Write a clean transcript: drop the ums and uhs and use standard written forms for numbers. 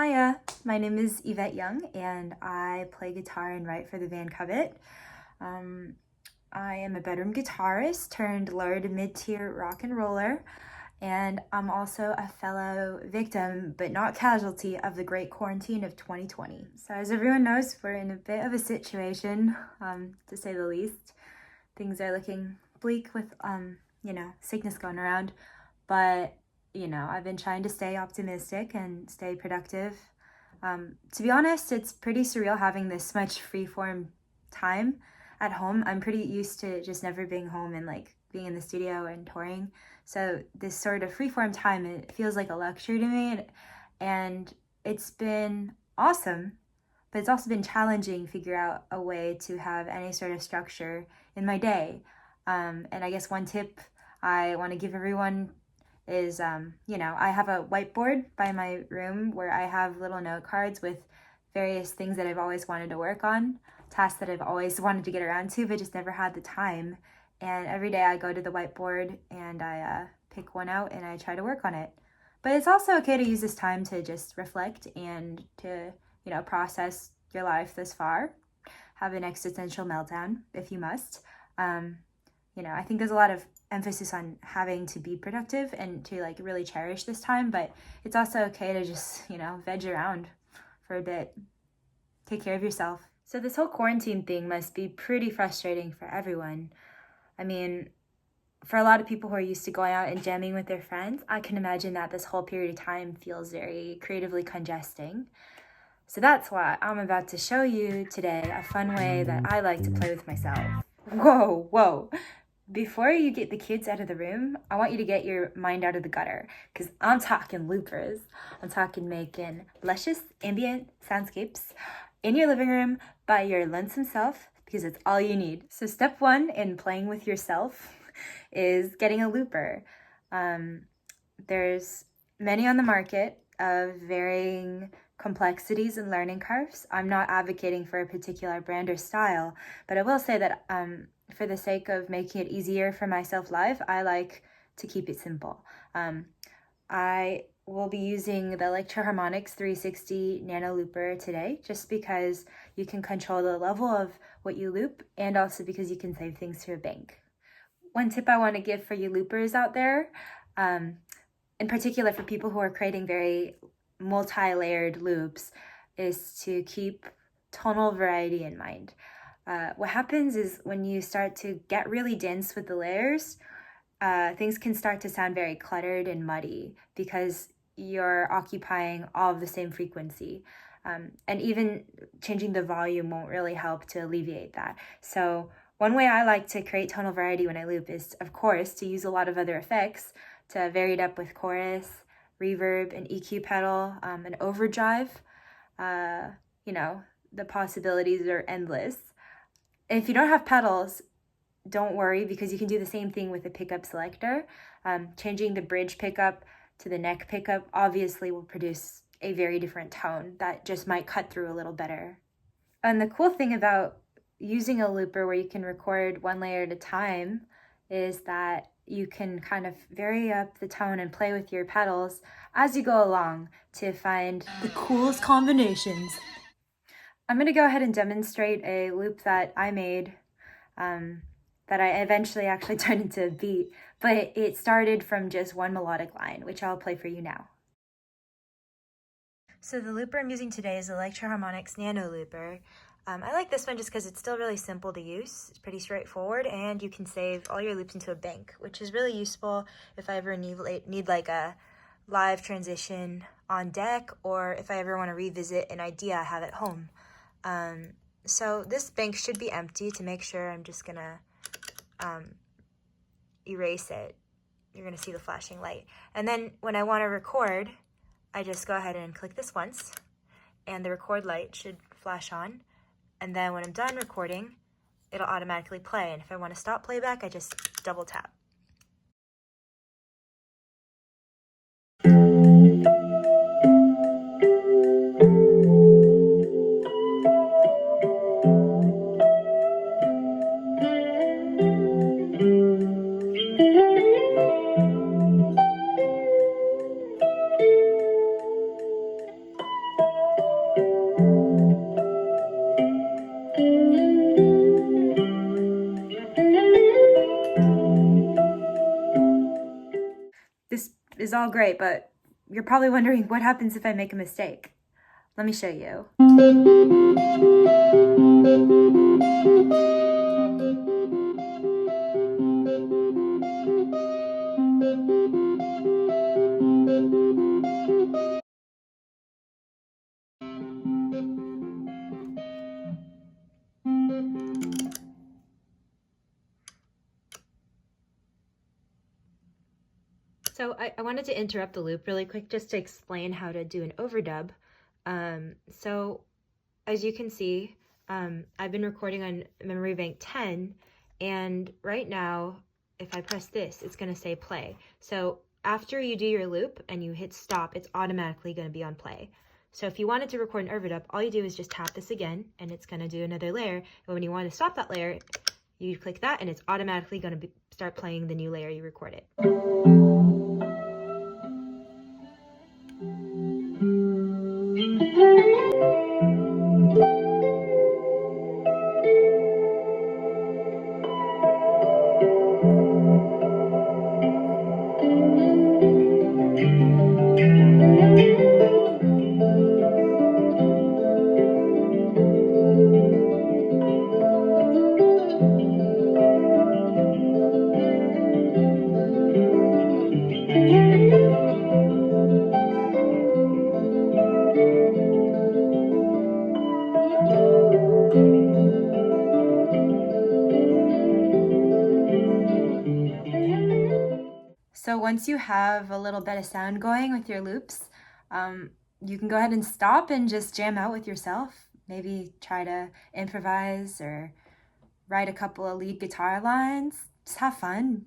Hiya, my name is Yvette Young and I play guitar and write for the band Covet. I am a bedroom guitarist turned lower to mid-tier rock and roller, and I'm also a fellow victim, but not casualty, of the great quarantine of 2020. So as everyone knows, we're in a bit of a situation, to say the least. Things are looking bleak with, sickness going around, but I've been trying to stay optimistic and stay productive. To be honest, it's pretty surreal having this much free-form time at home. I'm pretty used to just never being home and being in the studio and touring. So this sort of free-form time, it feels like a luxury to me, and it's been awesome, but it's also been challenging to figure out a way to have any sort of structure in my day. And I guess one tip I want to give everyone is, I have a whiteboard by my room where I have little note cards with various things that I've always wanted to work on, tasks that I've always wanted to get around to, but just never had the time. And every day I go to the whiteboard and I pick one out and I try to work on it. But it's also okay to use this time to just reflect and to, process your life this far. Have an existential meltdown if you must. I think there's a lot of emphasis on having to be productive and to really cherish this time, but it's also okay to just, veg around for a bit. Take care of yourself. So this whole quarantine thing must be pretty frustrating for everyone. I mean, for a lot of people who are used to going out and jamming with their friends, I can imagine that this whole period of time feels very creatively congesting. So that's why I'm about to show you today a fun way that I like to play with myself. Whoa. Before you get the kids out of the room, I want you to get your mind out of the gutter, because I'm talking loopers. I'm talking making luscious ambient soundscapes in your living room by your lonesome self, because it's all you need. So step one in playing with yourself is getting a looper. There's many on the market of varying complexities and learning curves. I'm not advocating for a particular brand or style, but I will say that for the sake of making it easier for myself live, I like to keep it simple. I will be using the Electro-Harmonix 360 Nano Looper today, just because you can control the level of what you loop, and also because you can save things to a bank. One tip I want to give for you loopers out there, in particular for people who are creating very multi-layered loops, is to keep tonal variety in mind. What happens is when you start to get really dense with the layers, things can start to sound very cluttered and muddy because you're occupying all of the same frequency. And even changing the volume won't really help to alleviate that. So one way I like to create tonal variety when I loop is, of course, to use a lot of other effects to vary it up with chorus, reverb, an EQ pedal, an overdrive. The possibilities are endless. If you don't have pedals, don't worry, because you can do the same thing with a pickup selector. Changing the bridge pickup to the neck pickup obviously will produce a very different tone that just might cut through a little better. And the cool thing about using a looper where you can record one layer at a time is that you can kind of vary up the tone and play with your pedals as you go along to find the coolest combinations. I'm going to go ahead and demonstrate a loop that I made that I eventually actually turned into a beat, but it started from just one melodic line, which I'll play for you now. So the looper I'm using today is Electro-Harmonix Nano Looper. I like this one just because it's still really simple to use. It's pretty straightforward, and you can save all your loops into a bank, which is really useful if I ever need a live transition on deck, or if I ever want to revisit an idea I have at home. So this bank should be empty. To make sure, I'm just gonna erase it. You're gonna see the flashing light. And then when I want to record, I just go ahead and click this once, and the record light should flash on. And then when I'm done recording, it'll automatically play. And if I want to stop playback, I just double tap. is all great, but you're probably wondering what happens if I make a mistake. Let me show you. So I wanted to interrupt the loop really quick just to explain how to do an overdub. So as you can see, I've been recording on memory bank 10, and right now, if I press this, it's going to say play. So after you do your loop and you hit stop, it's automatically going to be on play. So if you wanted to record an overdub, all you do is just tap this again, and it's going to do another layer. And when you want to stop that layer, you click that, and it's automatically going to start playing the new layer you recorded. So once you have a little bit of sound going with your loops, you can go ahead and stop and just jam out with yourself. Maybe try to improvise or write a couple of lead guitar lines. Just have fun.